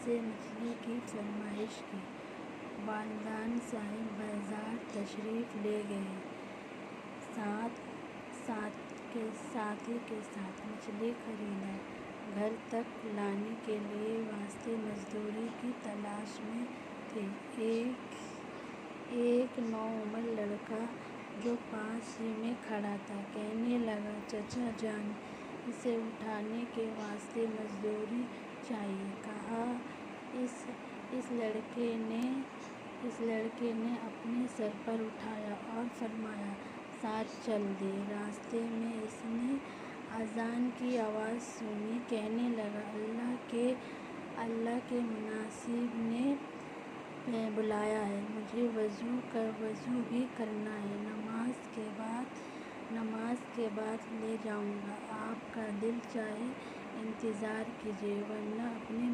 سے مچھلی کی فرمائش کی۔ والدین صاحب بازار تشریف لے گئے، ساتھی کے ساتھ مچھلی خریدا۔ گھر تک لانے کے لیے واسطے مزدوروں کی تلاش میں تھے۔ ایک نوعمر لڑکا جو پاس ہی میں کھڑا تھا کہنے لگا، چچا جان، اسے اٹھانے کے واسطے مزدوری چاہیے۔ کہا۔ اس لڑکے نے اپنے سر پر اٹھایا اور فرمایا، ساتھ چل دے۔ راستے میں اس نے اذان کی آواز سنی، کہنے لگا، اللہ کے مناسب نے بلایا ہے، مجھے وضو بھی کرنا ہے، نماز کے بعد لے جاؤں گا، آپ کا دل چاہے انتظار کیجیے ورنہ اپنی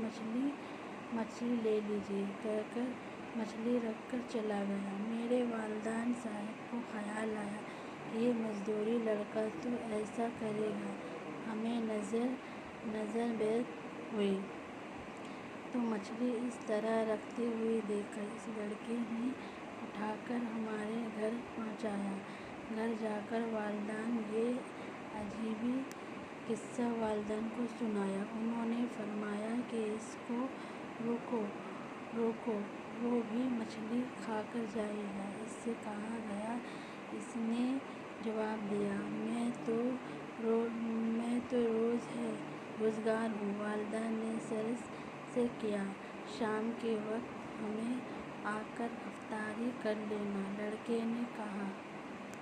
مچھلی لے لیجیے، کہہ کر مچھلی رکھ کر چلا گیا۔ میرے والدین صاحب کو خیال آیا، یہ مزدور لڑکا تو ایسا کرے گا، ہمیں نظر بید ہوئی تو مچھلی اس طرح رکھتے ہوئے دیکھا۔ اس لڑکے نے اٹھا کر ہمارے گھر پہنچایا۔ گھر جا کر والدین یہ عجیب قصہ والدین کو سنایا۔ انہوں نے فرمایا کہ اس کو روکو، وہ بھی مچھلی کھا کر جائے گا۔ اس سے کہا گیا۔ اس نے جواب دیا، میں تو روزگار ہوں۔ والدین نے عرض کیا، شام کے وقت ہمیں آ کر افطاری کر لینا۔ لڑکے نے کہا۔